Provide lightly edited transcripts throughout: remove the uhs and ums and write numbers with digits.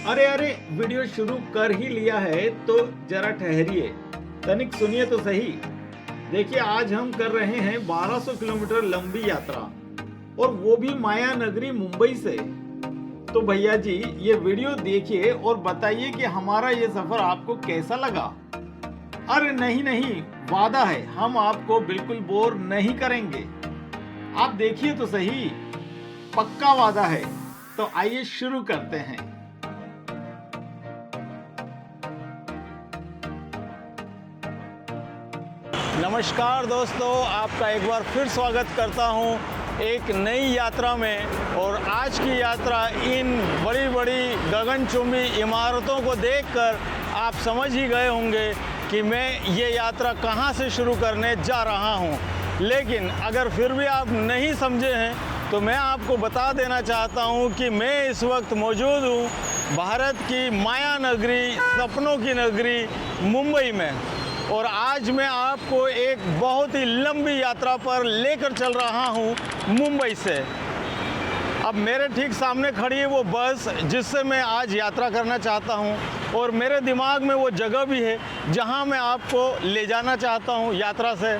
अरे अरे, वीडियो शुरू कर ही लिया है तो जरा ठहरिए, तनिक सुनिए तो सही। देखिए, आज हम कर रहे हैं 1200 किलोमीटर लंबी यात्रा, और वो भी माया नगरी मुंबई से। तो भैया जी, ये वीडियो देखिए और बताइए कि हमारा ये सफर आपको कैसा लगा। अरे नहीं नहीं, वादा है हम आपको बिल्कुल बोर नहीं करेंगे। आप देखिए तो सही, पक्का वादा है। तो आइए शुरू करते हैं। नमस्कार दोस्तों, आपका एक बार फिर स्वागत करता हूं एक नई यात्रा में। और आज की यात्रा इन बड़ी बड़ी गगनचुंबी इमारतों को देखकर आप समझ ही गए होंगे कि मैं ये यात्रा कहां से शुरू करने जा रहा हूं। लेकिन अगर फिर भी आप नहीं समझे हैं तो मैं आपको बता देना चाहता हूं कि मैं इस वक्त मौजूद हूं भारत की माया नगरी, सपनों की नगरी मुंबई में। और आज मैं आपको एक बहुत ही लंबी यात्रा पर लेकर चल रहा हूं मुंबई से। अब मेरे ठीक सामने खड़ी है वो बस जिससे मैं आज यात्रा करना चाहता हूं, और मेरे दिमाग में वो जगह भी है जहां मैं आपको ले जाना चाहता हूं यात्रा से।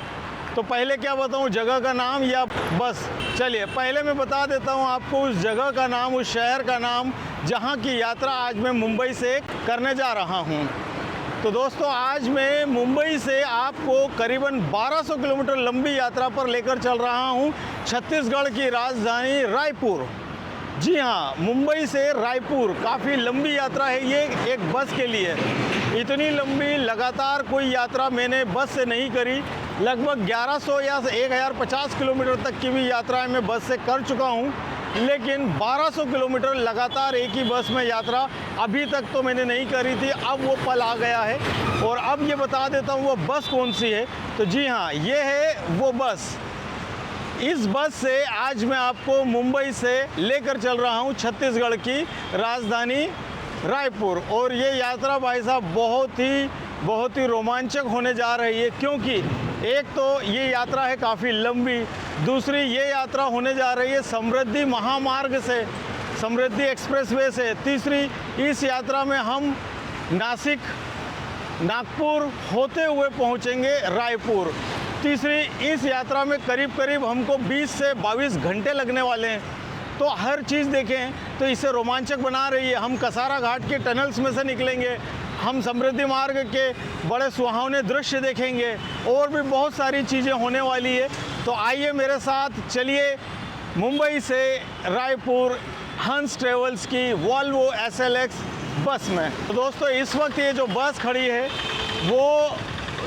तो पहले क्या बताऊं, जगह का नाम या बस? चलिए पहले मैं बता देता हूं आपको उस जगह का नाम, उस शहर का नाम जहां की यात्रा आज मैं मुंबई से करने जा रहा हूं। तो दोस्तों, आज मैं मुंबई से आपको करीबन 1200 किलोमीटर लंबी यात्रा पर लेकर चल रहा हूं छत्तीसगढ़ की राजधानी रायपुर। जी हाँ, मुंबई से रायपुर काफ़ी लंबी यात्रा है ये एक बस के लिए। इतनी लंबी लगातार कोई यात्रा मैंने बस से नहीं करी। लगभग 1100 या 1050 किलोमीटर तक की भी यात्राएं मैं बस से कर चुका हूं, लेकिन 1200 किलोमीटर लगातार एक ही बस में यात्रा अभी तक तो मैंने नहीं करी थी। अब वो पल आ गया है, और अब ये बता देता हूँ वो बस कौन सी है। तो जी हाँ, ये है वो बस। इस बस से आज मैं आपको मुंबई से लेकर चल रहा हूँ छत्तीसगढ़ की राजधानी रायपुर। और ये यात्रा भाई साहब बहुत ही रोमांचक होने जा रही है, क्योंकि एक तो ये यात्रा है काफ़ी लंबी, दूसरी ये यात्रा होने जा रही है समृद्धि महामार्ग से, समृद्धि एक्सप्रेसवे से, तीसरी इस यात्रा में हम नासिक, नागपुर होते हुए पहुंचेंगे रायपुर। तीसरी इस यात्रा में करीब हमको 20 से 22 घंटे लगने वाले हैं। तो हर चीज़ देखें तो इसे रोमांचक बना रही है। हम कसारा घाट के टनल्स में से निकलेंगे, हम समृद्धि मार्ग के बड़े सुहावने दृश्य देखेंगे, और भी बहुत सारी चीज़ें होने वाली है। तो आइए मेरे साथ, चलिए मुंबई से रायपुर हंस ट्रेवल्स की वॉल्वो SLX बस में। तो दोस्तों, इस वक्त ये जो बस खड़ी है वो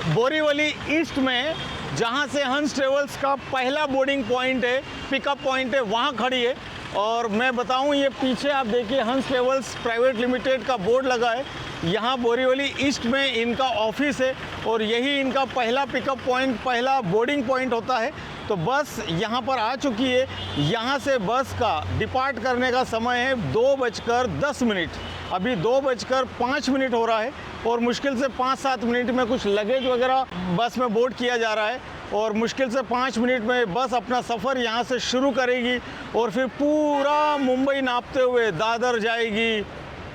बोरीवली ईस्ट में, जहाँ से हंस ट्रेवल्स का पहला बोर्डिंग पॉइंट है, पिकअप पॉइंट है, वहाँ खड़ी है। और मैं बताऊँ, ये पीछे आप देखिए हंस ट्रेवल्स प्राइवेट लिमिटेड का बोर्ड लगा है। यहाँ बोरीवली ईस्ट में इनका ऑफिस है, और यही इनका पहला पिकअप पॉइंट, पहला बोर्डिंग पॉइंट होता है। तो बस यहाँ पर आ चुकी है। यहाँ से बस का डिपार्ट करने का समय है 2:10। अभी 2:05 हो रहा है, और मुश्किल से 5-7 मिनट में कुछ लगेज वगैरह बस में बोर्ड किया जा रहा है, और मुश्किल से 5 मिनट में बस अपना सफ़र यहाँ से शुरू करेगी, और फिर पूरा मुंबई नापते हुए दादर जाएगी,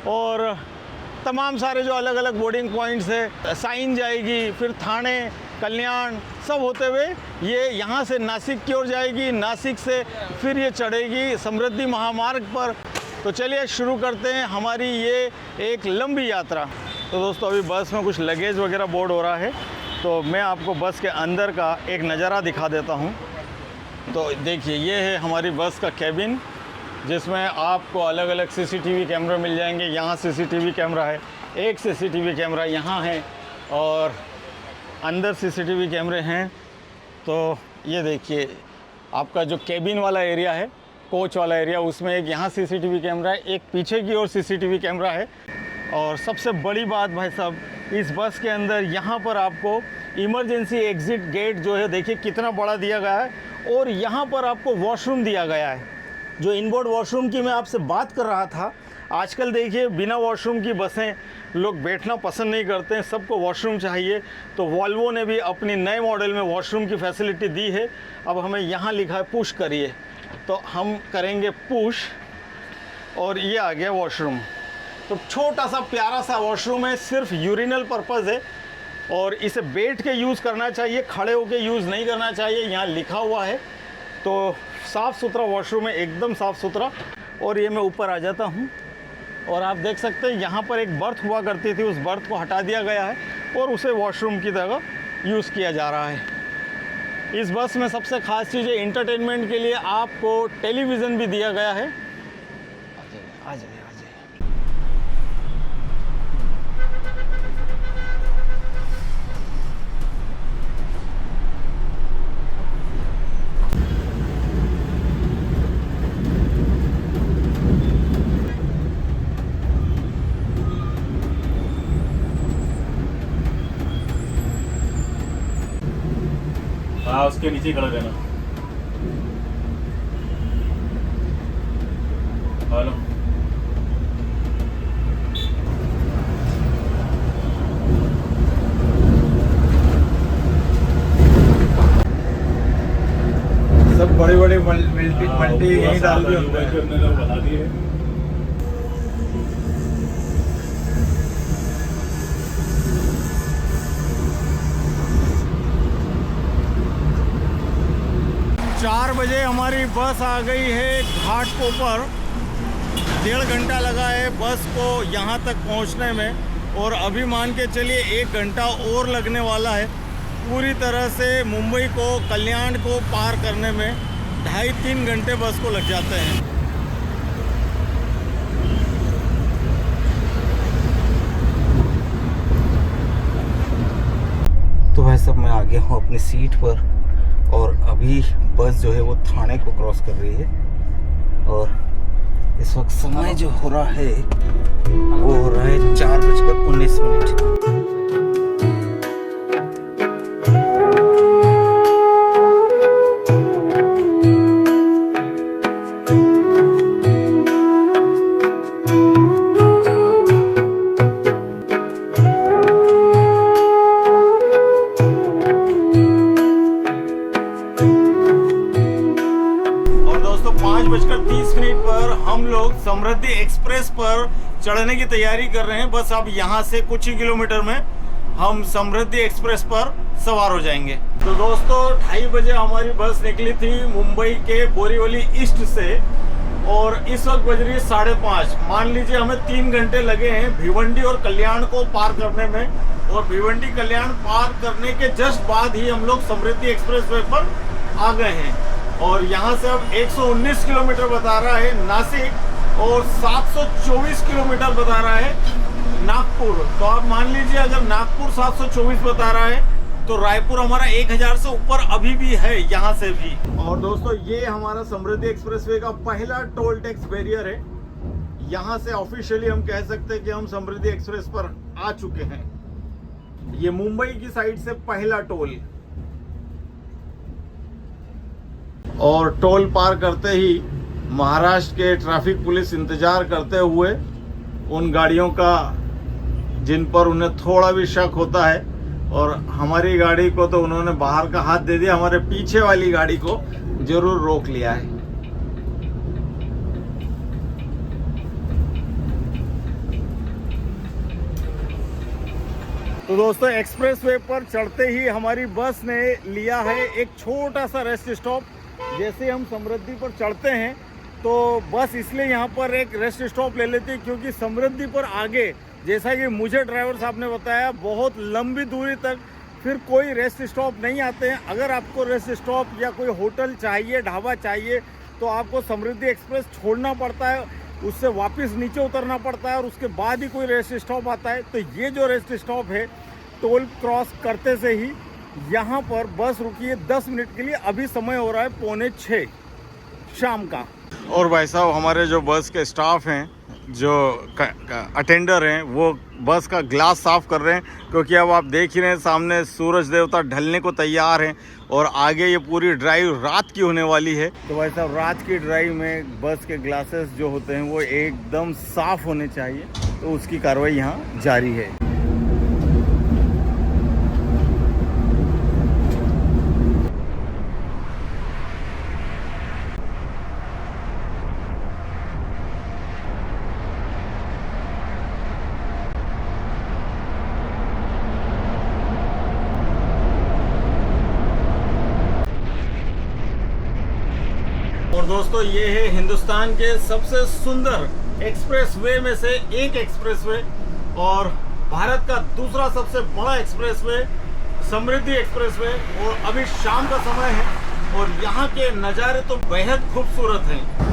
और तमाम सारे जो अलग अलग बोर्डिंग पॉइंट्स है, साइन जाएगी, फिर थाने, कल्याण, सब होते हुए ये यहाँ से नासिक की ओर जाएगी। नासिक से फिर ये चढ़ेगी समृद्धि महामार्ग पर। तो चलिए शुरू करते हैं हमारी ये एक लंबी यात्रा। तो दोस्तों, अभी बस में कुछ लगेज वगैरह बोर्ड हो रहा है, तो मैं आपको बस के अंदर का एक नज़ारा दिखा देता हूँ। तो देखिए, ये है हमारी बस का कैबिन, जिसमें आपको अलग अलग CCTV कैमरा मिल जाएंगे। यहाँ CCTV कैमरा है, एक CCTV कैमरा यहाँ है, और अंदर CCTV कैमरे हैं। तो ये देखिए, आपका जो कैबिन वाला एरिया है, कोच वाला एरिया, उसमें एक यहाँ CCTV कैमरा है, एक पीछे की ओर CCTV कैमरा है। और सबसे बड़ी बात भाई साहब, इस बस के अंदर यहाँ पर आपको इमरजेंसी एग्ज़िट गेट जो है, देखिए कितना बड़ा दिया गया है, और यहाँ पर आपको वॉशरूम दिया गया है। जो इनबोर्ड वॉशरूम की मैं आपसे बात कर रहा था, आजकल देखिए बिना वॉशरूम की बसें लोग बैठना पसंद नहीं करते हैं, सबको वॉशरूम चाहिए। तो वॉल्वो ने भी अपनी नए मॉडल में वॉशरूम की फैसिलिटी दी है। अब हमें यहाँ लिखा है पुश करिए, तो हम करेंगे पुश, और ये आ गया वॉशरूम। तो छोटा सा प्यारा सा वॉशरूम है, सिर्फ यूरिनल पर्पज़ है और इसे बैठ के यूज़ करना चाहिए, खड़े होके यूज़ नहीं करना चाहिए, यहाँ लिखा हुआ है। तो साफ़ सुथरा वॉशरूम है, एकदम साफ़ सुथरा। और ये मैं ऊपर आ जाता हूँ और आप देख सकते हैं यहाँ पर एक बर्थ हुआ करती थी, उस बर्थ को हटा दिया गया है और उसे वॉशरूम की तरह यूज़ किया जा रहा है। इस बस में सबसे ख़ास चीज़ है, इंटरटेनमेंट के लिए आपको टेलीविज़न भी दिया गया है। आ जाइए। 'हाँ उसके नीचे खड़ा रहना। हेलो सब बड़े बड़े मल्टी यहीं डाल दिए बता दिए। चार बजे हमारी बस आ गई है घाटकों पर। 1.5 घंटा लगा है बस को यहाँ तक पहुँचने में और अभी मान के चलिए 1 घंटा और लगने वाला है। पूरी तरह से मुंबई को, कल्याण को पार करने में 2.5-3 घंटे बस को लग जाते हैं। तो भाई साहब मैं आ गया हूँ अपनी सीट पर और अभी बस जो है वो थाने को क्रॉस कर रही है और इस वक्त समय जो हो रहा है वो हो रहा है 4:19। पर हम लोग समृद्धि एक्सप्रेस पर चढ़ने की तैयारी कर रहे हैं। बस अब यहाँ से कुछ ही किलोमीटर में हम समृद्धि एक्सप्रेस पर सवार हो जाएंगे। तो दोस्तों 2:30 बजे हमारी बस निकली थी मुंबई के बोरीवली ईस्ट से और इस वक्त बज रही है 5:30। मान लीजिए हमें 3 घंटे लगे हैं भिवंडी और कल्याण को पार करने में और भिवंडी कल्याण पार करने के जस्ट बाद ही हम लोग समृद्धि एक्सप्रेस वे पर आ गए हैं। और यहाँ से अब 119 किलोमीटर बता रहा है नासिक और 724 किलोमीटर बता रहा है नागपुर। तो आप मान लीजिए अगर नागपुर 724 बता रहा है तो रायपुर हमारा 1000 से ऊपर अभी भी है यहाँ से भी। और दोस्तों ये हमारा समृद्धि एक्सप्रेसवे का पहला टोल टैक्स बैरियर है। यहाँ से ऑफिशियली हम कह सकते हैं कि हम समृद्धि एक्सप्रेस पर आ चुके हैं। ये मुंबई की साइड से पहला टोल। और टोल पार करते ही महाराष्ट्र के ट्रैफिक पुलिस इंतजार करते हुए उन गाड़ियों का जिन पर उन्हें थोड़ा भी शक होता है, और हमारी गाड़ी को तो उन्होंने बाहर का हाथ दे दिया, हमारे पीछे वाली गाड़ी को जरूर रोक लिया है। तो दोस्तों एक्सप्रेस वे पर चढ़ते ही हमारी बस ने लिया है एक छोटा सा रेस्ट स्टॉप। जैसे हम समृद्धि पर चढ़ते हैं तो बस इसलिए यहाँ पर एक रेस्ट स्टॉप ले लेती है क्योंकि समृद्धि पर आगे, जैसा कि मुझे ड्राइवर साहब ने बताया, बहुत लंबी दूरी तक फिर कोई रेस्ट स्टॉप नहीं आते हैं। अगर आपको रेस्ट स्टॉप या कोई होटल चाहिए, ढाबा चाहिए, तो आपको समृद्धि एक्सप्रेस छोड़ना पड़ता है, उससे वापस नीचे उतरना पड़ता है और उसके बाद ही कोई रेस्ट स्टॉप आता है। तो ये जो रेस्ट स्टॉप है टोल क्रॉस करते से ही यहाँ पर बस रुकी है 10 मिनट के लिए। अभी समय हो रहा है 5:45 शाम का। और भाई साहब हमारे जो बस के स्टाफ हैं, जो अटेंडर हैं, वो बस का ग्लास साफ़ कर रहे हैं क्योंकि अब आप देख ही रहे हैं सामने सूरज देवता ढलने को तैयार हैं और आगे ये पूरी ड्राइव रात की होने वाली है। तो भाई साहब रात की ड्राइव में बस के ग्लासेस जो होते हैं वो एकदम साफ़ होने चाहिए, तो उसकी कार्रवाई यहाँ जारी है। और दोस्तों ये है हिंदुस्तान के सबसे सुंदर एक्सप्रेसवे में से एक एक्सप्रेसवे और भारत का दूसरा सबसे बड़ा एक्सप्रेसवे समृद्धि एक्सप्रेसवे। और अभी शाम का समय है और यहाँ के नज़ारे तो बेहद खूबसूरत हैं।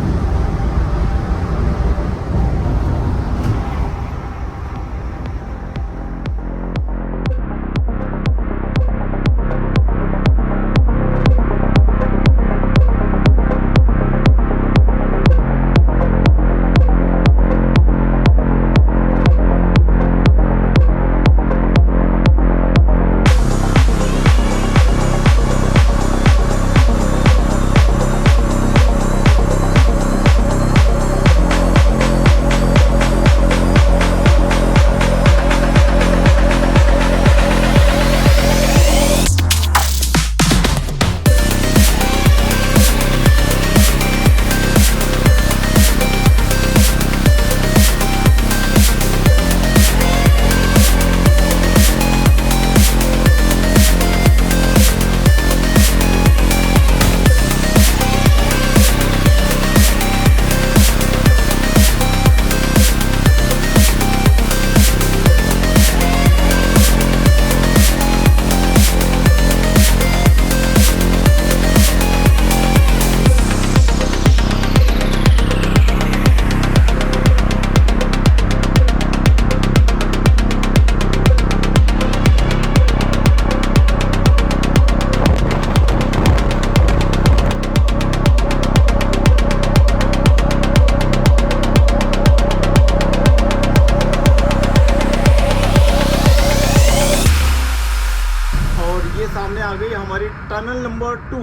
सामने आ गई हमारी टनल नंबर 2।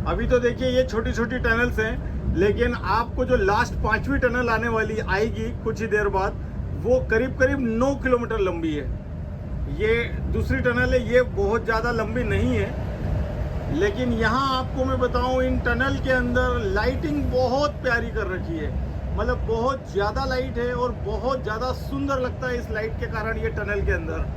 अभी तो देखिए ये छोटी छोटी टनल्स हैं, लेकिन आपको जो लास्ट 5वीं टनल आने वाली आएगी कुछ ही देर बाद, वो करीब करीब 9 किलोमीटर लंबी है। ये दूसरी टनल है, ये बहुत ज़्यादा लंबी नहीं है, लेकिन यहाँ आपको मैं बताऊँ इन टनल के अंदर लाइटिंग बहुत प्यारी कर रखी है। मतलब बहुत ज़्यादा लाइट है और बहुत ज़्यादा सुंदर लगता है इस लाइट के कारण ये टनल के अंदर।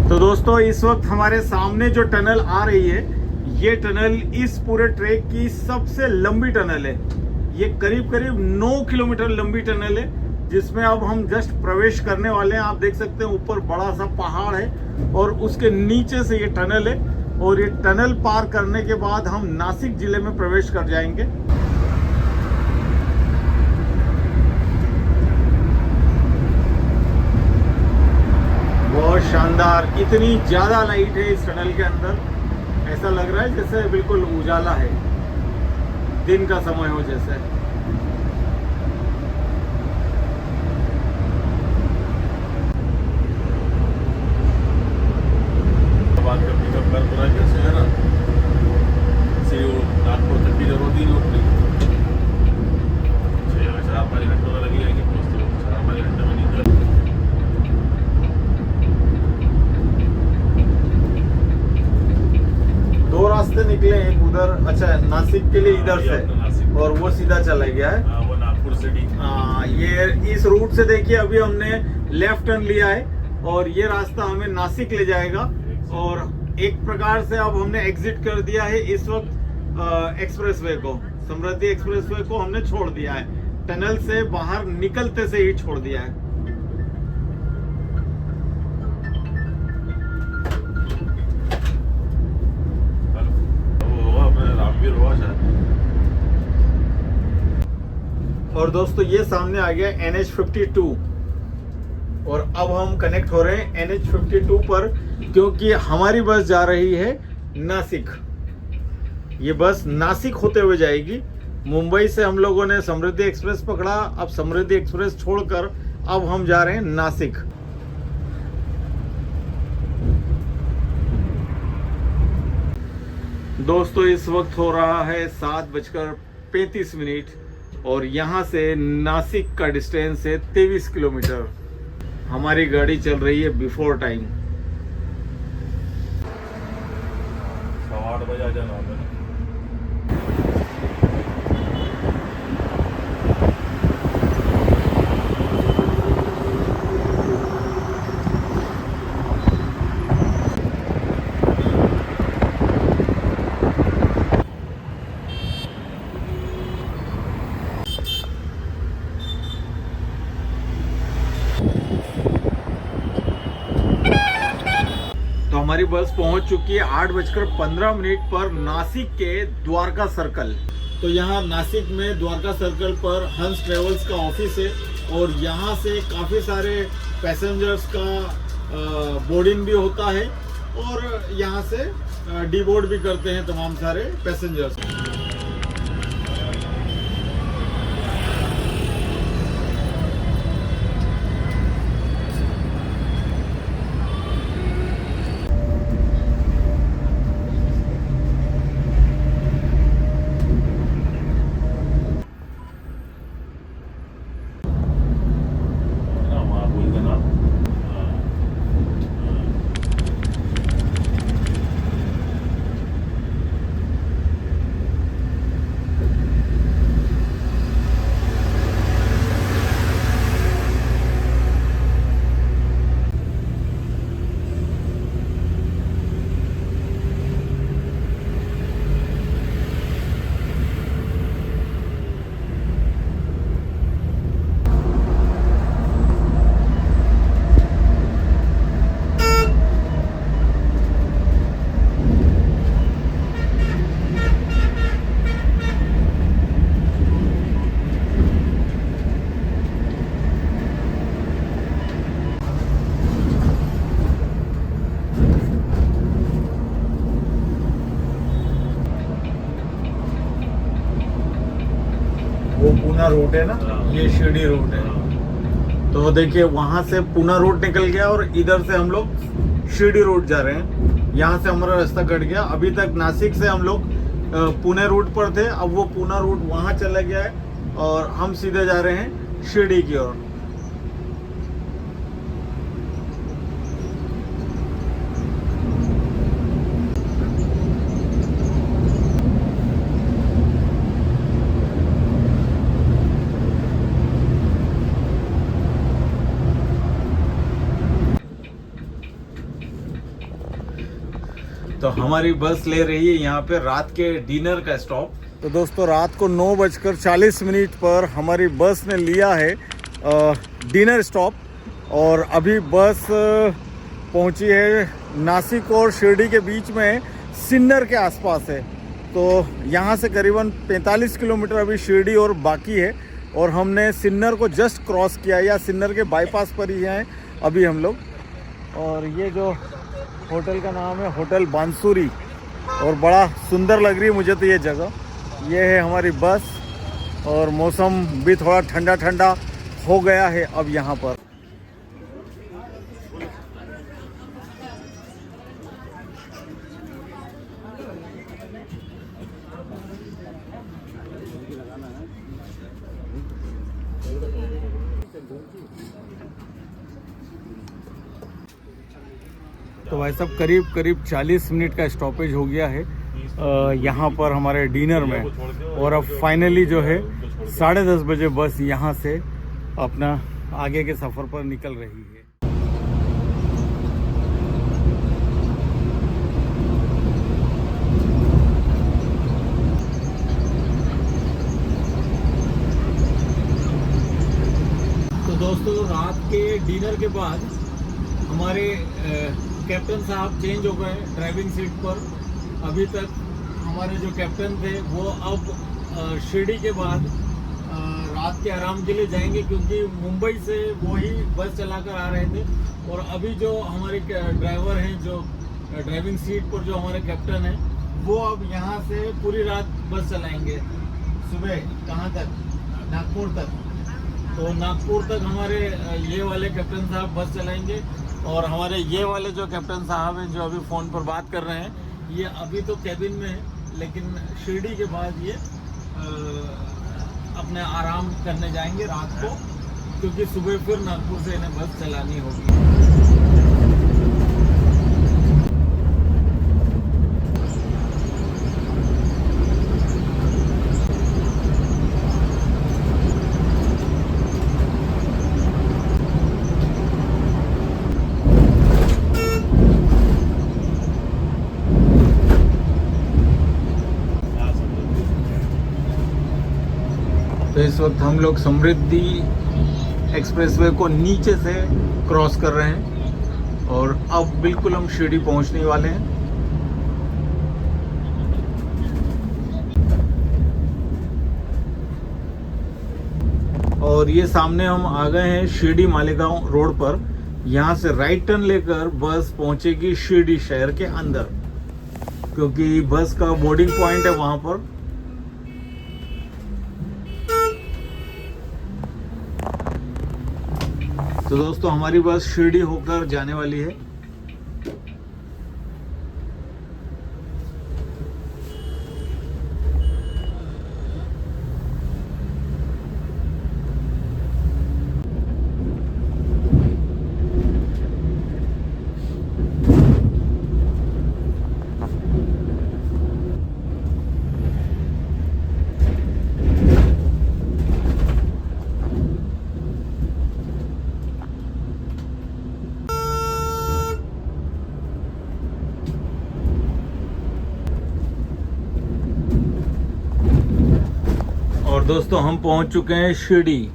तो दोस्तों इस वक्त हमारे सामने जो टनल आ रही है, ये टनल इस पूरे ट्रैक की सबसे लंबी टनल है। ये करीब करीब 9 किलोमीटर लंबी टनल है, जिसमें अब हम जस्ट प्रवेश करने वाले हैं। आप देख सकते हैं ऊपर बड़ा सा पहाड़ है और उसके नीचे से ये टनल है, और ये टनल पार करने के बाद हम नासिक जिले में प्रवेश कर जाएंगे। बहुत शानदार, इतनी ज्यादा लाइट है इस टनल के अंदर, ऐसा लग रहा है जैसे बिल्कुल उजाला है, दिन का समय हो जैसे। नागपुर तक की जरूरत ही नहीं, 4-5 घंटों में लगी जाएंगे, 4-5 घंटे में निकल। दो रास्ते निकले, एक उधर, अच्छा नासिक के लिए इधर से, और वो सीधा चला गया है। वो नागपुर सिटी। ये इस रूट से देखिए अभी हमने लेफ्ट टर्न लिया है और ये रास्ता हमें नासिक ले जाएगा। और एक प्रकार से अब हमने एग्जिट कर दिया है इस वक्त एक्सप्रेसवे को, समृद्धि एक्सप्रेसवे को हमने छोड़ दिया है, टनल से बाहर निकलते से ही छोड़ दिया है। और दोस्तों ये सामने आ गया NH52 और अब हम कनेक्ट हो रहे हैं NH52 पर, क्योंकि हमारी बस जा रही है नासिक। ये बस नासिक होते हुए जाएगी। मुंबई से हम लोगों ने समृद्धि एक्सप्रेस पकड़ा, अब समृद्धि एक्सप्रेस छोड़कर अब हम जा रहे हैं नासिक। दोस्तों इस वक्त हो रहा है 7:35 और यहाँ से नासिक का डिस्टेंस है 23 किलोमीटर। हमारी गाड़ी चल रही है बिफोर टाइम। बजे आ जाना होगा ना। तो हमारी बस पहुंच चुकी है 8:15 पर नासिक के द्वारका सर्कल। तो यहाँ नासिक में द्वारका सर्कल पर हंस ट्रेवल्स का ऑफिस है और यहाँ से काफ़ी सारे पैसेंजर्स का बोर्डिंग भी होता है और यहाँ से डीबोर्ड भी करते हैं तमाम सारे पैसेंजर्स। ना वहाँ बोल देना। वो पूना रोड है ना, हाँ। ये शिरडी रोड है। तो देखिए वहाँ से पूना रोड निकल गया और इधर से हम लोग शिरडी रोड जा रहे हैं। यहाँ से हमारा रास्ता कट गया। अभी तक नासिक से हम लोग पुणे रूट पर थे, अब वो पूना रूट वहाँ चला गया है और हम सीधे जा रहे हैं शिरडी की ओर। तो हमारी बस ले रही है यहाँ पे रात के डिनर का स्टॉप। तो दोस्तों रात को 9:40 पर हमारी बस ने लिया है डिनर स्टॉप और अभी बस पहुँची है नासिक और शिरडी के बीच में सिन्नर के आसपास है। तो यहाँ से करीबन 45 किलोमीटर अभी शिरडी और बाकी है और हमने सिन्नर को जस्ट क्रॉस किया या सिन्नर के बाईपास पर ही हैं अभी हम लोग। और ये जो होटल का नाम है होटल बांसुरी और बड़ा सुंदर लग रही है मुझे तो ये जगह। ये है हमारी बस और मौसम भी थोड़ा ठंडा ठंडा हो गया है अब यहाँ पर। तो भाई साहब करीब करीब 40 मिनट का स्टॉपेज हो गया है यहाँ पर हमारे डिनर में और अब फाइनली जो है 10:30 बजे बस यहाँ से अपना आगे के सफ़र पर निकल रही है। तो दोस्तों रात के डिनर के बाद हमारे कैप्टन साहब चेंज हो गए ड्राइविंग सीट पर। अभी तक हमारे जो कैप्टन थे वो अब शिरडी के बाद रात के आराम के लिए जाएंगे क्योंकि मुंबई से वो ही बस चलाकर आ रहे थे। और अभी जो हमारे ड्राइवर हैं जो ड्राइविंग सीट पर जो हमारे कैप्टन हैं वो अब यहाँ से पूरी रात बस चलाएंगे। सुबह कहाँ तक? नागपुर तक। तो नागपुर तक हमारे ये वाले कैप्टन साहब बस चलाएंगे और हमारे ये वाले जो कैप्टन साहब हैं जो अभी फ़ोन पर बात कर रहे हैं ये अभी तो कैबिन में है लेकिन शिरडी के बाद ये अपने आराम करने जाएंगे रात को क्योंकि सुबह फिर नागपुर से इन्हें बस चलानी होगी। तो इस वक्त हम लोग समृद्धि एक्सप्रेसवे को नीचे से क्रॉस कर रहे हैं और अब बिल्कुल हम शिरडी पहुंचने वाले हैं। और ये सामने हम आ गए हैं शिरडी मालेगांव रोड पर। यहाँ से राइट टर्न लेकर बस पहुंचेगी शिरडी शहर के अंदर, क्योंकि बस का बोर्डिंग पॉइंट है वहां पर। तो दोस्तों हमारी बस शिरडी होकर जाने वाली है। और दोस्तों हम पहुंच चुके हैं शिरडी,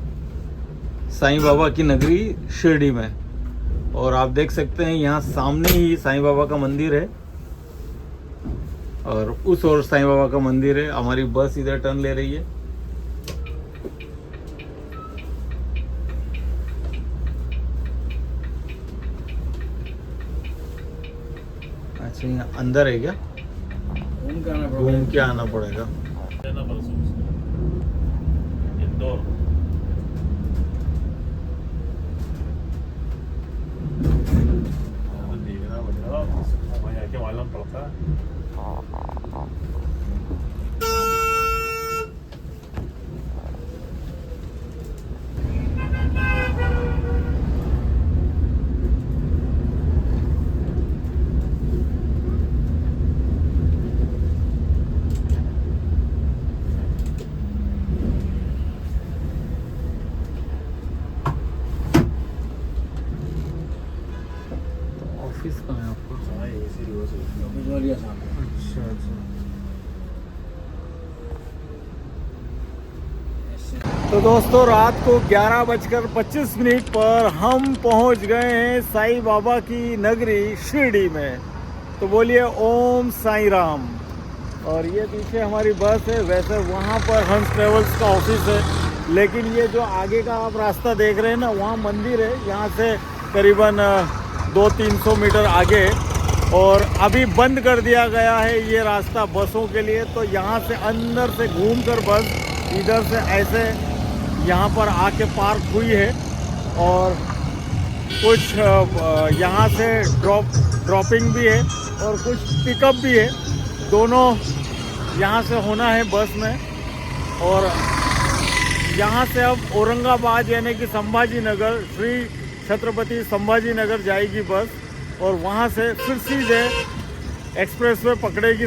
साईं बाबा की नगरी शिरडी में। और आप देख सकते हैं यहाँ सामने ही साईं बाबा का मंदिर है और उस ओर साईं बाबा का मंदिर है। हमारी बस इधर टर्न ले रही है। अच्छा यहाँ अंदर है क्या? घूम के आना पड़ेगा। इंदौर देखना पड़ेगा, वहीं आके मालूम पड़ता है। ऑफिस कहाँ है आपका? अच्छा अच्छा। तो दोस्तों रात को 11:25 पर हम पहुंच गए हैं साईं बाबा की नगरी शिरडी में। तो बोलिए ओम साईं राम। और ये पीछे हमारी बस है। वैसे वहाँ पर हंस ट्रेवल्स का ऑफिस है, लेकिन ये जो आगे का आप रास्ता देख रहे हैं ना, वहाँ मंदिर है। यहाँ से करीबन 200-300 मीटर आगे, और अभी बंद कर दिया गया है ये रास्ता बसों के लिए। तो यहाँ से अंदर से घूमकर बस इधर से ऐसे यहाँ पर आके पार्क हुई है। और कुछ यहाँ से ड्रॉपिंग भी है और कुछ पिकअप भी है। दोनों यहाँ से होना है बस में। और यहाँ से अब औरंगाबाद यानी कि संभाजी नगर, श्री छत्रपति संभाजी नगर जाएगी बस, और वहाँ से फिर सीधे एक्सप्रेसवे पकड़ेगी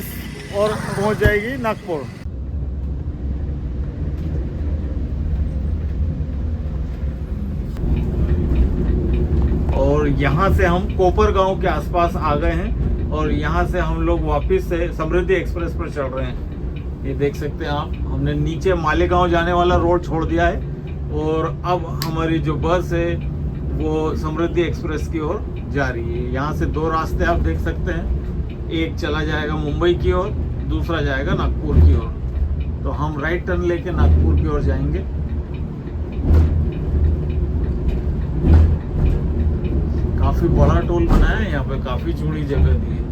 और पहुँच जाएगी नागपुर। और यहाँ से हम कोपर गांव के आसपास आ गए हैं और यहाँ से हम लोग वापस से समृद्धि एक्सप्रेस पर चढ़ रहे हैं। ये देख सकते हैं आप, हमने नीचे मालेगांव जाने वाला रोड छोड़ दिया है और अब हमारी जो बस है वो समृद्धि एक्सप्रेस की ओर जा रही है। यहाँ से दो रास्ते आप देख सकते हैं, एक चला जाएगा मुंबई की ओर, दूसरा जाएगा नागपुर की ओर। तो हम राइट टर्न लेके नागपुर की ओर जाएंगे। काफी बड़ा टोल बनाया है यहाँ पे, काफी चौड़ी जगह दी है।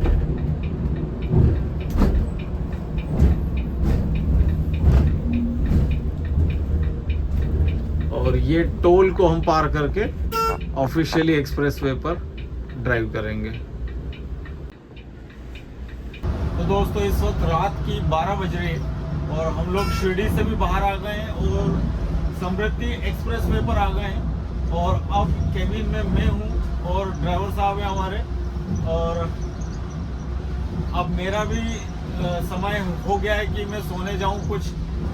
और ये टोल को हम पार करके ऑफिशियली एक्सप्रेसवे पर ड्राइव करेंगे। तो दोस्तों इस वक्त रात की 12 बज रही है और हम लोग शिरडी से भी बाहर आ गए हैं और समृद्धि एक्सप्रेसवे पर आ गए हैं। और अब केबिन में मैं हूँ और ड्राइवर साहब हैं हमारे। और अब मेरा भी समय हो गया है कि मैं सोने जाऊँ कुछ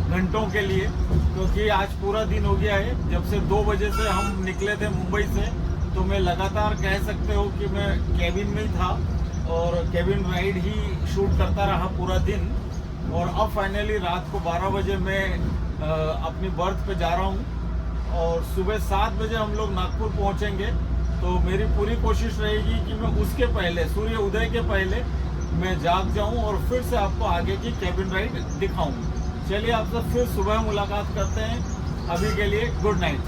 घंटों के लिए, क्योंकि आज पूरा दिन हो गया है। जब से 2 बजे से हम निकले थे मुंबई से, तो मैं लगातार कह सकते हो कि मैं केबिन में ही था और केबिन राइड ही शूट करता रहा पूरा दिन। और अब फाइनली रात को 12 बजे मैं अपनी बर्थ पे जा रहा हूँ और सुबह 7 बजे हम लोग नागपुर पहुँचेंगे। तो मेरी पूरी कोशिश रहेगी कि मैं उसके पहले, सूर्य उदय के पहले मैं जाग जाऊँ और फिर से आपको आगे की कैबिन राइड दिखाऊँ। चलिए आपसे फिर सुबह मुलाकात करते हैं। अभी के लिए good night.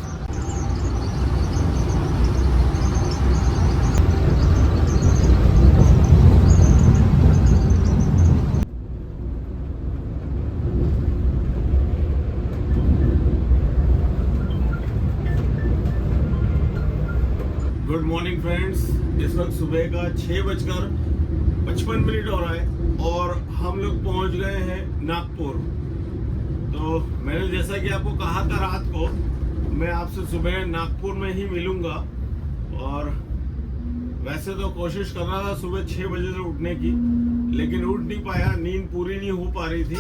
Good morning friends, इस वक्त सुबह का 6:55 हो रहा है और हम लोग पहुंच गए हैं नागपुर। तो मैंने जैसा कि आपको कहा था रात को, मैं आपसे सुबह नागपुर में ही मिलूंगा। और वैसे तो कोशिश कर रहा था सुबह 6 बजे से उठने की, लेकिन उठ नहीं पाया, नींद पूरी नहीं हो पा रही थी।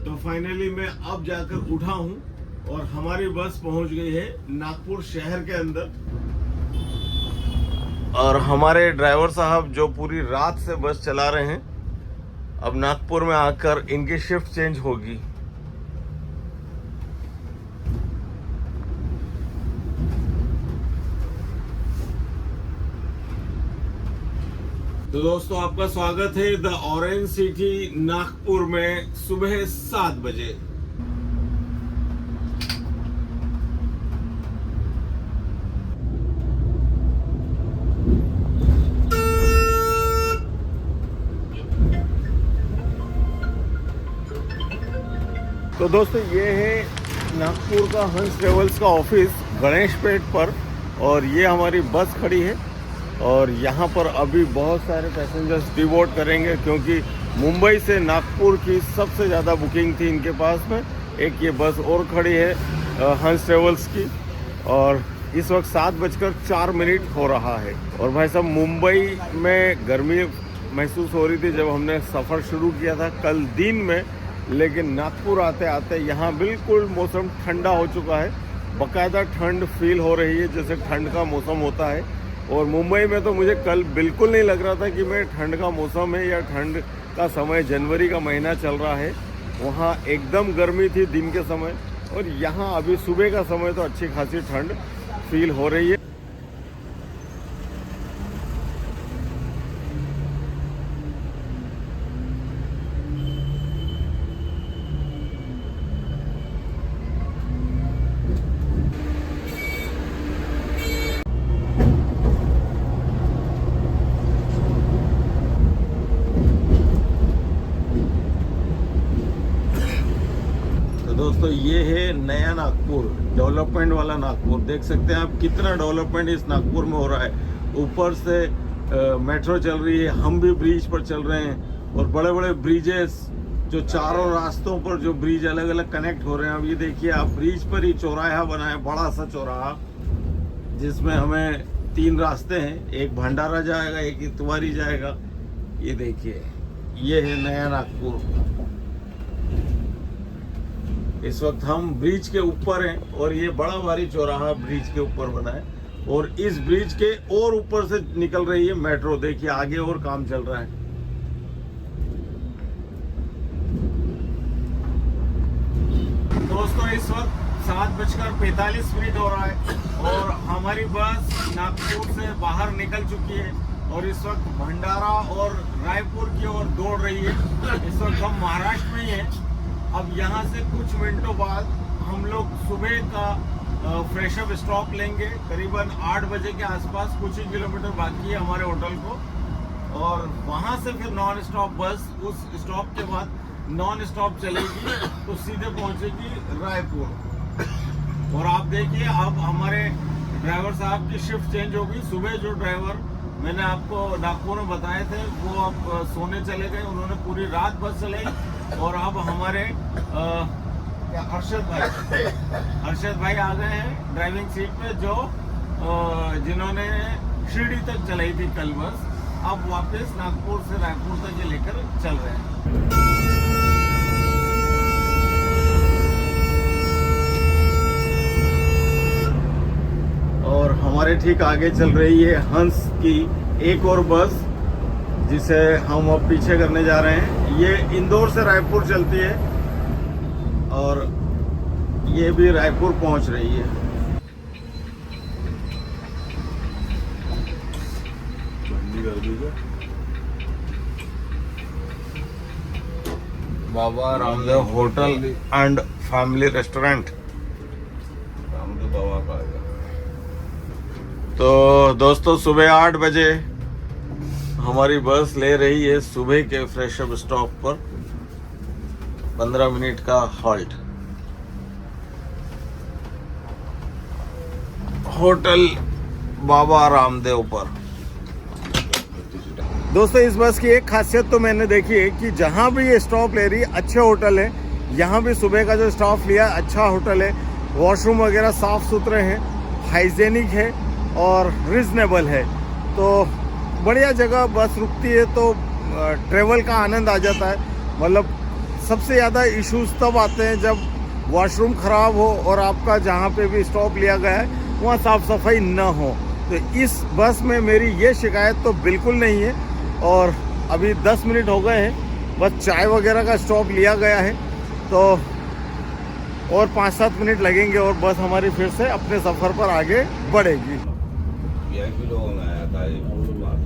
तो फाइनली मैं अब जाकर उठा हूँ और हमारी बस पहुंच गई है नागपुर शहर के अंदर। और हमारे ड्राइवर साहब जो पूरी रात से बस चला रहे हैं, अब नागपुर में आकर इनकी शिफ्ट चेंज होगी। तो दोस्तों, आपका स्वागत है द ऑरेंज सिटी नागपुर में सुबह 7 बजे। तो दोस्तों, ये है नागपुर का हंस ट्रेवल्स का ऑफिस गणेश पेट पर, और ये हमारी बस खड़ी है। और यहाँ पर अभी बहुत सारे पैसेंजर्स डिबोर्ड करेंगे, क्योंकि मुंबई से नागपुर की सबसे ज़्यादा बुकिंग थी इनके पास में। एक ये बस और खड़ी है हंस ट्रेवल्स की, और इस वक्त 7:04 हो रहा है। और भाई साहब, मुंबई में गर्मी महसूस हो रही थी जब हमने सफ़र शुरू किया था कल दिन में, लेकिन नागपुर आते आते यहाँ बिल्कुल मौसम ठंडा हो चुका है। बाकायदा ठंड फील हो रही है, जैसे ठंड का मौसम होता है। और मुंबई में तो मुझे कल बिल्कुल नहीं लग रहा था कि मैं ठंड का मौसम है या ठंड का समय, जनवरी का महीना चल रहा है। वहाँ एकदम गर्मी थी दिन के समय, और यहाँ अभी सुबह का समय तो अच्छी खासी ठंड फील हो रही है। दोस्तों, ये है नया नागपुर, डेवलपमेंट वाला नागपुर। देख सकते हैं आप कितना डेवलपमेंट इस नागपुर में हो रहा है। ऊपर से मेट्रो चल रही है, हम भी ब्रिज पर चल रहे हैं, और बड़े बड़े ब्रिजेस जो चारों रास्तों पर जो ब्रिज अलग अलग कनेक्ट हो रहे हैं। अब ये देखिए आप, ब्रिज पर ही चौराहा बना है, बड़ा सा चौराहा, जिसमें हमें 3 रास्ते हैं, एक भंडारा जाएगा, एक इतवारी जाएगा। ये देखिए, ये है नया नागपुर। इस वक्त हम ब्रिज के ऊपर हैं, और ये बड़ा भारी चौराहा ब्रिज के ऊपर बना है, और इस ब्रिज के और ऊपर से निकल रही है मेट्रो। देखिए आगे और काम चल रहा है। दोस्तों, इस वक्त 7:45 हो रहा है, और हमारी बस नागपुर से बाहर निकल चुकी है, और इस वक्त भंडारा और रायपुर की ओर दौड़ रही है। इस वक्त हम महाराष्ट्र में ही हैं। अब यहाँ से कुछ मिनटों बाद हम लोग सुबह का फ्रेशअप स्टॉप लेंगे, करीबन 8 बजे के आसपास। कुछ ही किलोमीटर बाकी है हमारे होटल को, और वहाँ से फिर नॉन स्टॉप बस उस स्टॉप के बाद नॉन स्टॉप चलेगी, तो सीधे पहुँचेगी रायपुर। और आप देखिए, अब हमारे ड्राइवर साहब की शिफ्ट चेंज होगी। सुबह जो ड्राइवर मैंने आपको नागपुर में बताए थे, वो अब सोने चले गए, उन्होंने पूरी रात बस चलाई। और अब हमारे हर्षद भाई आ गए हैं ड्राइविंग सीट पे, जो जिन्होंने शिरडी तक चलाई थी कल बस। अब वापस नागपुर से रायपुर तक ये लेकर चल रहे हैं। और हमारे ठीक आगे चल रही है हंस की एक और बस, जिसे हम अब पीछे करने जा रहे हैं। ये इंदौर से रायपुर चलती है, और ये भी रायपुर पहुंच रही है। बंदी कर दी क्या? Baba Ramdev hotel and family restaurant. Ramdev Baba का आएगा। तो दोस्तों सुबह 8 बजे हमारी बस ले रही है सुबह के फ्रेशअप स्टॉप पर। 15 मिनट का हॉल्ट। होटल बाबा रामदेव पर। दोस्तों इस बस की एक खासियत तो मैंने देखी है कि जहाँ भी ये स्टॉप ले रही है अच्छे होटल है। यहाँ भी सुबह का जो स्टॉप लिया अच्छा होटल है। वॉशरूम वगैरह साफ़ सुथरे हैं, हाइजेनिक है और रिजनेबल है। तो बढ़िया जगह बस रुकती है तो ट्रेवल का आनंद आ जाता है। मतलब सबसे ज़्यादा इश्यूज तब आते हैं जब वॉशरूम ख़राब हो और आपका जहाँ पे भी स्टॉप लिया गया है वहाँ साफ़ सफाई ना हो। तो इस बस में मेरी ये शिकायत तो बिल्कुल नहीं है। और अभी 10 मिनट हो गए हैं, बस चाय वगैरह का स्टॉप लिया गया है। तो और 5-7 मिनट लगेंगे और बस हमारी फिर से अपने सफ़र पर आगे बढ़ेगी। VIP लोगों में आया था ये बात।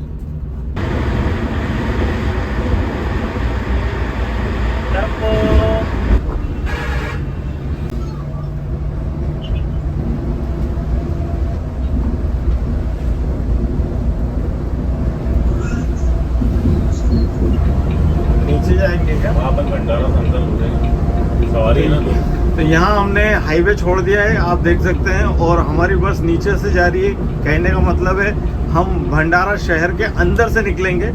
नीचे जाएंगे क्या? वहाँ पर भंडारा से अंदर हो जाएगी सवारी है ना। तो यहाँ हमने हाईवे छोड़ दिया है, आप देख सकते हैं। और हमारी बस नीचे से जा रही है। कहने का मतलब है हम भंडारा शहर के अंदर से निकलेंगे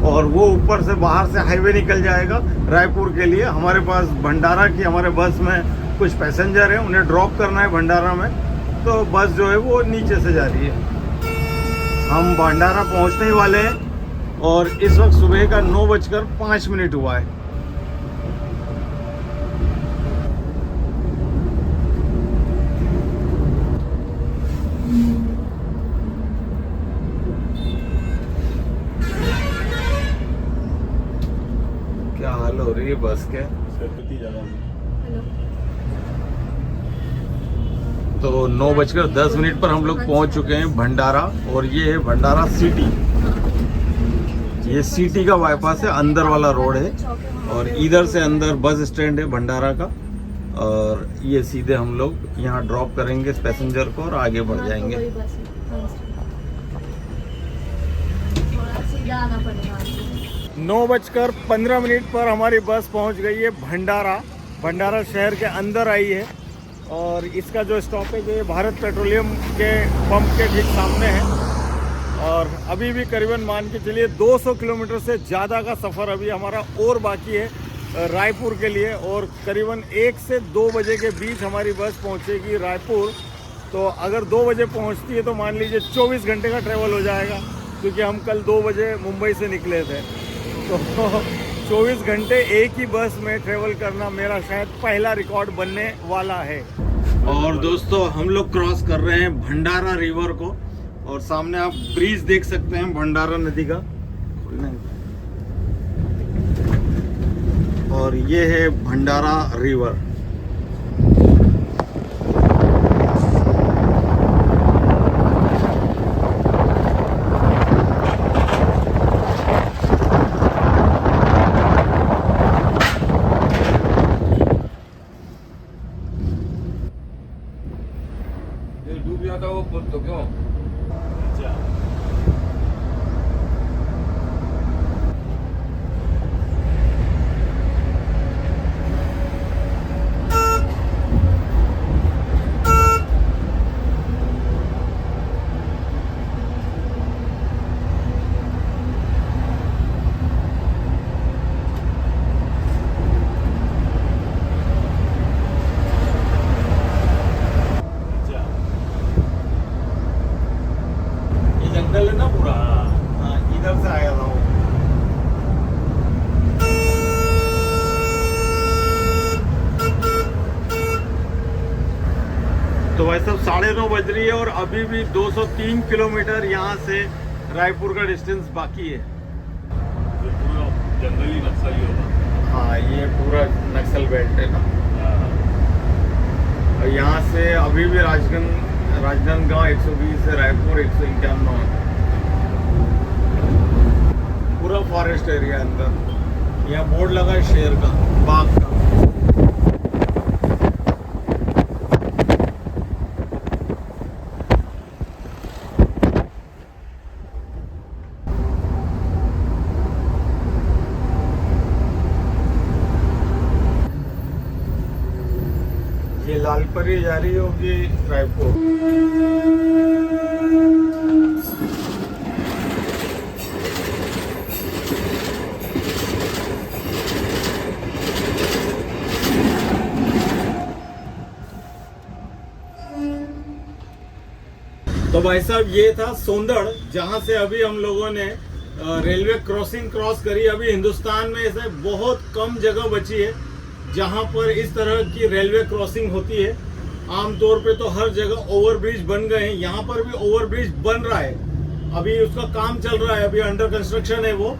और वो ऊपर से बाहर से हाईवे निकल जाएगा रायपुर के लिए। हमारे पास भंडारा की हमारे बस में कुछ पैसेंजर हैं, उन्हें ड्रॉप करना है भंडारा में। तो बस जो है वो नीचे से जा रही है। हम भंडारा पहुँचने ही वाले हैं और इस वक्त सुबह का 9:05 हुआ है। क्या हाल हो रही है बस के। तो 9:10 पर हम लोग पहुंच चुके हैं भंडारा। और ये है भंडारा सिटी। ये सिटी का बाईपास है, अंदर वाला रोड है। और इधर से अंदर बस स्टैंड है भंडारा का। और ये सीधे हम लोग यहाँ ड्रॉप करेंगे इस पैसेंजर को और आगे बढ़ जाएंगे। 9:15 पर हमारी बस पहुँच गई है भंडारा। भंडारा शहर के अंदर आई है। और इसका जो स्टॉपेज है भारत पेट्रोलियम के पंप के ठीक सामने है। और अभी भी करीबन मान के चलिए 200 किलोमीटर से ज़्यादा का सफ़र अभी हमारा और बाकी है रायपुर के लिए। और करीबन 1 से 2 बजे के बीच हमारी बस पहुंचेगी रायपुर। तो अगर 2 बजे पहुंचती है तो मान लीजिए 24 घंटे का ट्रैवल हो जाएगा, क्योंकि हम कल 2 बजे मुंबई से निकले थे। तो 24 घंटे एक ही बस में ट्रैवल करना मेरा शायद पहला रिकॉर्ड बनने वाला है। और दोस्तों हम लोग क्रॉस कर रहे हैं भंडारा रिवर को। और सामने आप ब्रिज देख सकते हैं भंडारा नदी का। और ये है भंडारा रिवर। डूब जाता वो पुल तो क्यों? जंगल है ना पूरा। हाँ इधर से आया था वो। तो भाई साहब 9:30 बज रही है और अभी भी 203 किलोमीटर यहाँ से रायपुर का डिस्टेंस बाकी है। ये पूरा जंगली नक्सली होगा। हाँ ये पूरा नक्सल बेल्ट है ना। यहाँ से अभी भी राजनांदगांव 120 है, रायपुर 151 है। पूरा फॉरेस्ट एरिया अंदर। यहाँ बोर्ड लगा है शेर का, बाघ का। ये लालपरी जा रही होगी रायपुर। तो भाई साहब ये था सोंदड़, जहां से अभी हम लोगों ने रेलवे क्रॉसिंग क्रॉस करी। अभी हिंदुस्तान में ऐसे बहुत कम जगह बची है जहां पर इस तरह की रेलवे क्रॉसिंग होती है। आमतौर पे तो हर जगह ओवरब्रिज बन गए हैं, यहाँ पर भी ओवरब्रिज बन रहा है। अभी उसका काम चल रहा है, अभी अंडर कंस्ट्रक्शन है वो।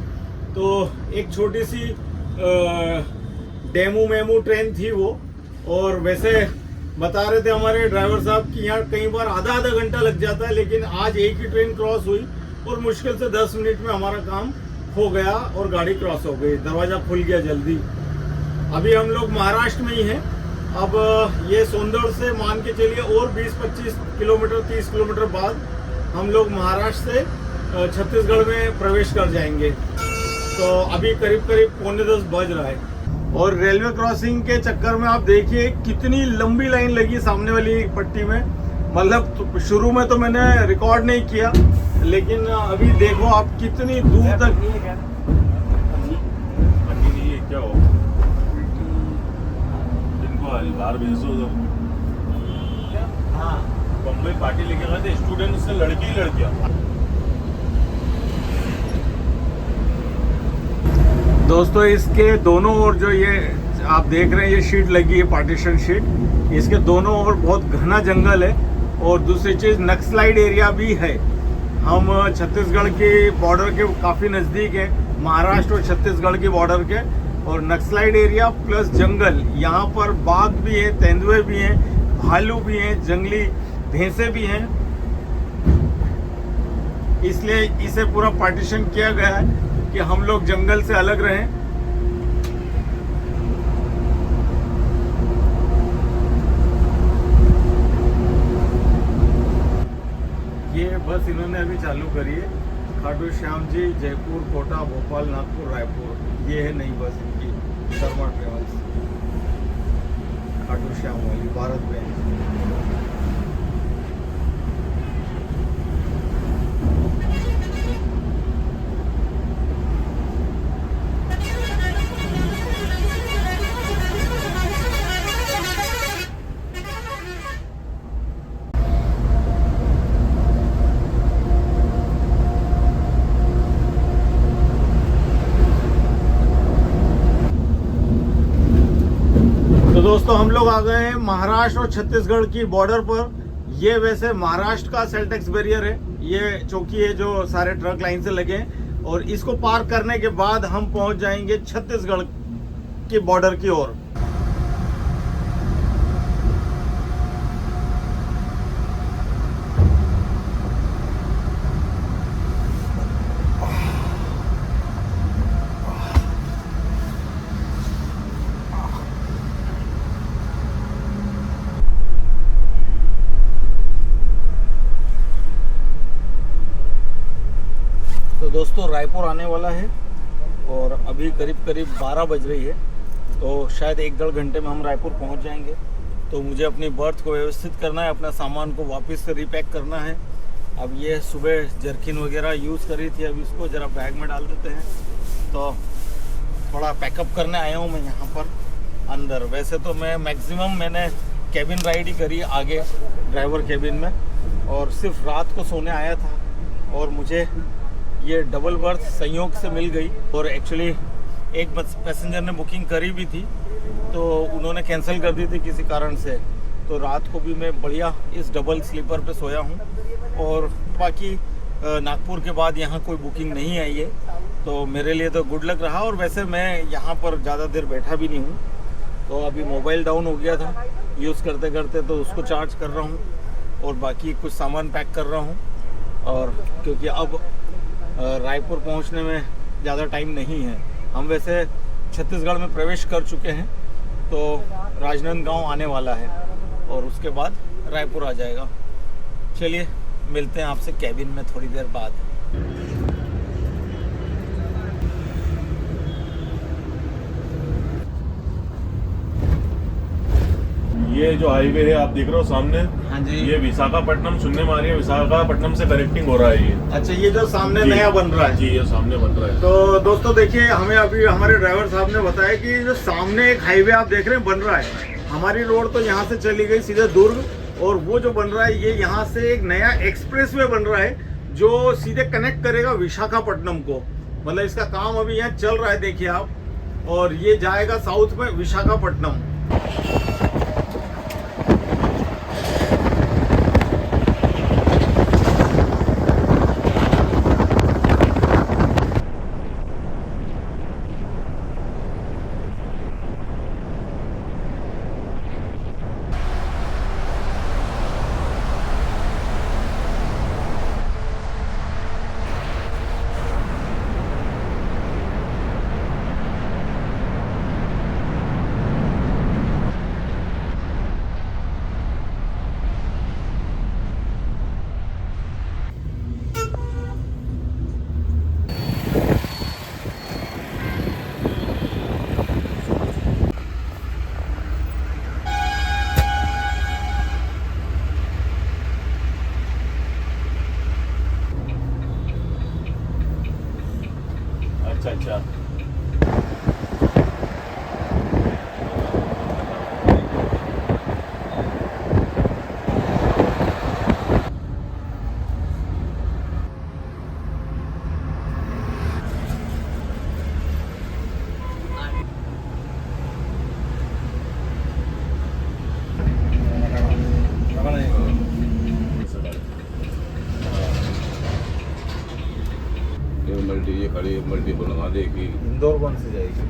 तो एक छोटी सी डेमो मेमो ट्रेन थी वो। और वैसे बता रहे थे हमारे ड्राइवर साहब कि यहाँ कई बार आधा घंटा लग जाता है, लेकिन आज एक ही ट्रेन क्रॉस हुई और मुश्किल से 10 मिनट में हमारा काम हो गया और गाड़ी क्रॉस हो गई, दरवाजा खुल गया जल्दी। अभी हम लोग महाराष्ट्र में ही हैं। अब ये सोंदड़ से मान के चलिए और 20-25 किलोमीटर 30 किलोमीटर बाद हम लोग महाराष्ट्र से छत्तीसगढ़ में प्रवेश कर जाएंगे। तो अभी करीब 9:45 बज रहा है। और रेलवे क्रॉसिंग के चक्कर में आप देखिए कितनी लंबी लाइन लगी सामने वाली पट्टी में। मतलब शुरू में तो मैंने रिकॉर्ड नहीं किया, लेकिन अभी देखो आप कितनी दूर तक। क्या हो बाहर भेज दो उधर। हाँ, बम्बई पार्टी लेके गए थे स्टूडेंट से, लड़कियां। दोस्तों इसके दोनों ओर जो ये आप देख रहे हैं ये शीट लगी है, पार्टीशन शीट। इसके दोनों ओर बहुत घना जंगल है। और दूसरी चीज नक्सलाइड एरिया भी है। हम छत्तीसगढ़ के बॉर्डर के काफी नजदीक है, महाराष्ट्र और छत्तीसगढ़ के बॉर्डर के। और नक्सलाइड एरिया प्लस जंगल, यहाँ पर बाघ भी है, तेंदुए भी हैं, भालू भी हैं, जंगली भैंसे भी हैं। इसलिए इसे पूरा पार्टीशन किया गया है कि हम लोग जंगल से अलग रहें। ये बस इन्होंने अभी चालू करी है, खाटू श्याम जी, जयपुर, कोटा, भोपाल, नागपुर, रायपुर। ये है नई बस इनकी, शर्मा ट्रेवल्स, खाटू श्याम वाली, भारत बेंच। तो दोस्तों हम लोग आ गए हैं महाराष्ट्र और छत्तीसगढ़ की बॉर्डर पर। ये वैसे महाराष्ट्र का सेल टैक्स बैरियर है, ये चौकी है जो सारे ट्रक लाइन से लगे हैं। और इसको पार करने के बाद हम पहुंच जाएंगे छत्तीसगढ़ की बॉर्डर की ओर। तो दोस्तों रायपुर आने वाला है और अभी करीब 12 बज रही है। तो शायद 1-1.5 घंटे में हम रायपुर पहुंच जाएंगे। तो मुझे अपनी बर्थ को व्यवस्थित करना है, अपना सामान को वापस से रीपैक करना है। अब ये सुबह जर्किन वगैरह यूज़ करी थी, अब इसको ज़रा बैग में डाल देते हैं। तो थोड़ा पैकअप करने आया हूँ मैं यहाँ पर अंदर। वैसे तो मैंने कैबिन राइड ही करी आगे ड्राइवर कैबिन में, और सिर्फ रात को सोने आया था। और मुझे ये डबल बर्थ संयोग से मिल गई। और एक्चुअली एक पैसेंजर ने बुकिंग करी भी थी, तो उन्होंने कैंसिल कर दी थी किसी कारण से। तो रात को भी मैं बढ़िया इस डबल स्लीपर पे सोया हूँ। और बाकी नागपुर के बाद यहाँ कोई बुकिंग नहीं आई है, तो मेरे लिए तो गुड लक रहा। और वैसे मैं यहाँ पर ज़्यादा देर बैठा भी नहीं हूँ। तो अभी मोबाइल डाउन हो गया था, यूज़ करते करते, तो उसको चार्ज कर रहा हूँ और बाकी कुछ सामान पैक कर रहा हूँ। और क्योंकि अब रायपुर पहुँचने में ज़्यादा टाइम नहीं है, हम वैसे छत्तीसगढ़ में प्रवेश कर चुके हैं, तो राजनांदगांव आने वाला है और उसके बाद रायपुर आ जाएगा। चलिए मिलते हैं आपसे कैबिन में थोड़ी देर बाद। ये जो हाईवे है आप देख रहे हो सामने, हाँ जी। ये विशाखापट्टनम सुनने में आ रही है, विशाखापट्टनम से कनेक्टिंग हो रहा है ये। अच्छा, ये जो सामने जी। नया बन रहा है। जी, ये सामने बन रहा है। तो दोस्तों देखिए, हमें अभी हमारे ड्राइवर साहब ने बताया कि जो सामने एक हाईवे आप देख रहे हैं बन रहा है, हमारी रोड तो यहाँ से चली गई सीधे दुर्ग, और वो जो बन रहा है ये यहाँ से एक नया एक्सप्रेसवे बन रहा है जो सीधे कनेक्ट करेगा विशाखापट्टनम को। मतलब इसका काम अभी यहाँ चल रहा है, देखिए आप, और ये जाएगा साउथ में विशाखापट्टनम। अच्छा अच्छा। ये खड़ी मल्टी को लगा देगी। इंदौर कौन से जाएगी?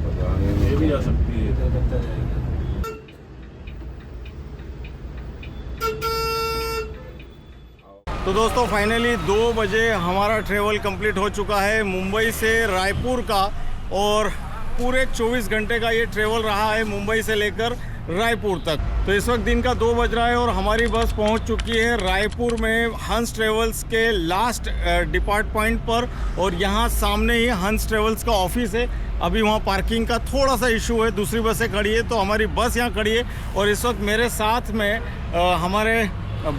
पता नहीं, ये भी जा सकती है। तो दोस्तों फाइनली 2 बजे हमारा ट्रेवल कंप्लीट हो चुका है मुंबई से रायपुर का, और पूरे 24 घंटे का ये ट्रेवल रहा है मुंबई से लेकर रायपुर तक। तो इस वक्त दिन का 2 बज रहा है और हमारी बस पहुंच चुकी है रायपुर में हंस ट्रेवल्स के लास्ट डिपार्ट पॉइंट पर, और यहाँ सामने ही हंस ट्रेवल्स का ऑफिस है। अभी वहाँ पार्किंग का थोड़ा सा इशू है, दूसरी बसें खड़ी है, तो हमारी बस यहाँ खड़ी है। और इस वक्त मेरे साथ में हमारे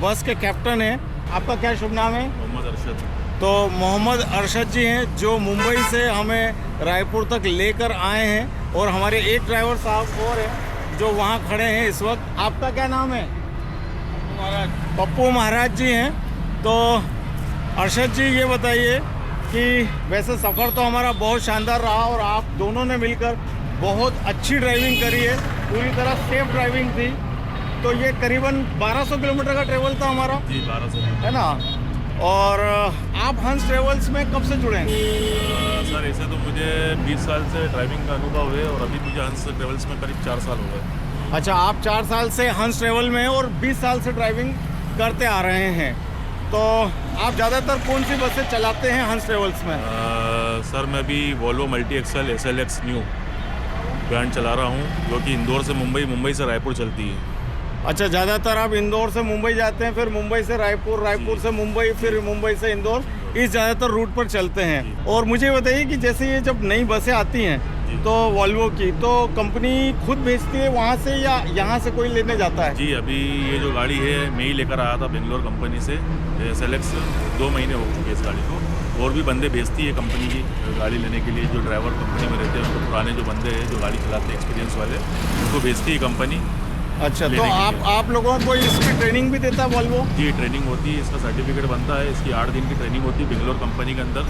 बस के कैप्टन हैं। आपका क्या शुभ नाम है? मोहम्मद अरशद। तो मोहम्मद अरशद जी हैं जो मुंबई से हमें रायपुर तक लेकर आए हैं, और हमारे एक ड्राइवर साहब और हैं जो वहाँ खड़े हैं इस वक्त। आपका क्या नाम है? पप्पू महाराज जी हैं। तो अरशद जी ये बताइए कि वैसे सफ़र तो हमारा बहुत शानदार रहा और आप दोनों ने मिलकर बहुत अच्छी ड्राइविंग करी है, पूरी तरह सेफ ड्राइविंग थी। तो ये करीबन 1200 किलोमीटर का ट्रेवल था हमारा, जी 1200 है ना? और आप हंस ट्रेवल्स में कब से जुड़े हैं? सर ऐसे तो मुझे 20 साल से ड्राइविंग का अनुभव है, और अभी मुझे हंस ट्रेवल्स में करीब 4 साल हो गए। अच्छा, आप 4 साल से हंस ट्रेवल में हैं और 20 साल से ड्राइविंग करते आ रहे हैं। तो आप ज़्यादातर कौन सी बसें चलाते हैं हंस ट्रेवल्स में? सर मैं अभी Volvo multi axle SLX new brand चला रहा हूँ, जो कि इंदौर से मुंबई, मुंबई से रायपुर चलती है। अच्छा, ज़्यादातर आप इंदौर से मुंबई जाते हैं, फिर मुंबई से रायपुर, रायपुर से मुंबई, फिर मुंबई से इंदौर, इस ज़्यादातर रूट पर चलते हैं। और मुझे बताइए कि जैसे ये जब नई बसें आती हैं तो वॉल्वो की, तो कंपनी खुद भेजती है वहाँ से या यहाँ से कोई लेने जाता है? जी अभी ये जो गाड़ी है मैं ही लेकर आया था बेंगलोर कंपनी से। SLX 2 महीने हो चुके हैं इस गाड़ी को, और भी बंदे भेजती है कंपनी की गाड़ी लेने के लिए। जो ड्राइवर कंपनी में रहते हैं, उनको पुराने जो बंदे हैं जो गाड़ी चलाते हैं एक्सपीरियंस वाले, उनको भेजती है कंपनी। अच्छा, तो आप लोगों को इसकी ट्रेनिंग भी देता है वॉल्वो? जी ट्रेनिंग होती है, इसका सर्टिफिकेट बनता है, इसकी 8 दिन की ट्रेनिंग होती है बेंगलोर कंपनी के अंदर,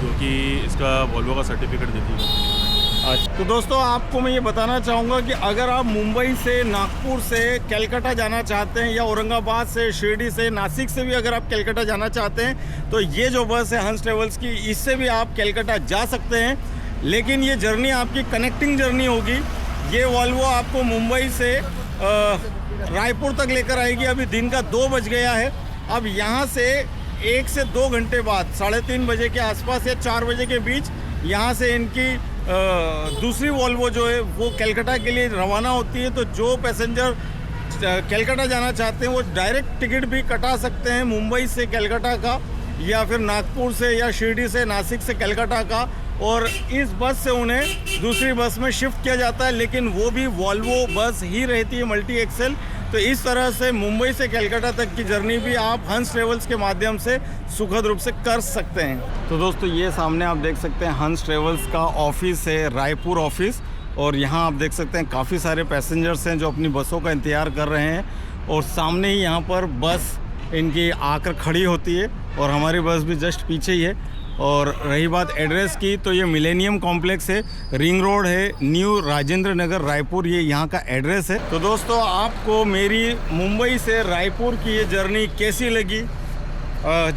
जो कि इसका वॉल्वो का सर्टिफिकेट देती है कंपनी। अच्छा, तो दोस्तों आपको मैं ये बताना चाहूँगा कि अगर आप मुंबई से, नागपुर से कलकत्ता जाना चाहते हैं, या औरंगाबाद से, शिरडी से, नासिक से भी अगर आप कलकत्ता जाना चाहते हैं, तो ये जो बस है हंस ट्रेवल्स की, इससे भी आप कलकत्ता जा सकते हैं। लेकिन ये जर्नी आपकी कनेक्टिंग जर्नी होगी। ये वॉल्वो आपको मुंबई से रायपुर तक लेकर आएगी। अभी दिन का 2 बज गया है। अब यहाँ से 1 से 2 घंटे बाद 3:30 बजे के आसपास या 4 बजे के बीच यहाँ से इनकी दूसरी वॉल्वो जो है वो कलकत्ता के लिए रवाना होती है। तो जो पैसेंजर कलकत्ता जाना चाहते हैं वो डायरेक्ट टिकट भी कटा सकते हैं मुंबई से कलकत्ता का, या फिर नागपुर से या शिरडी से, नासिक से कलकत्ता का, और इस बस से उन्हें दूसरी बस में शिफ्ट किया जाता है। लेकिन वो भी वॉल्वो बस ही रहती है, मल्टी एक्सेल। तो इस तरह से मुंबई से कलकत्ता तक की जर्नी भी आप हंस ट्रेवल्स के माध्यम से सुखद रूप से कर सकते हैं। तो दोस्तों ये सामने आप देख सकते हैं हंस ट्रेवल्स का ऑफिस है, रायपुर ऑफिस। और यहाँ आप देख सकते हैं काफ़ी सारे पैसेंजर्स हैं जो अपनी बसों का इंतज़ार कर रहे हैं। और सामने ही यहाँ पर बस इनकी आकर खड़ी होती है और हमारी बस भी जस्ट पीछे ही है। और रही बात एड्रेस की, तो ये मिलेनियम कॉम्प्लेक्स है, रिंग रोड है, न्यू राजेंद्र नगर, रायपुर, ये यहाँ का एड्रेस है। तो दोस्तों आपको मेरी मुंबई से रायपुर की ये जर्नी कैसी लगी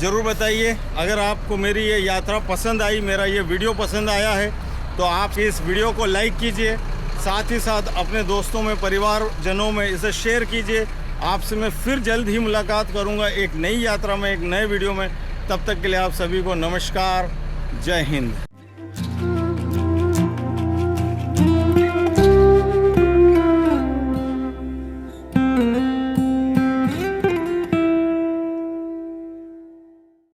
ज़रूर बताइए। अगर आपको मेरी ये यात्रा पसंद आई, मेरा ये वीडियो पसंद आया है, तो आप इस वीडियो को लाइक कीजिए, साथ ही साथ अपने दोस्तों में, परिवारजनों में इसे शेयर कीजिए। आपसे मैं फिर जल्द ही मुलाकात करूँगा एक नई यात्रा में, एक नए वीडियो में। तब तक के लिए आप सभी को नमस्कार, जय हिंद।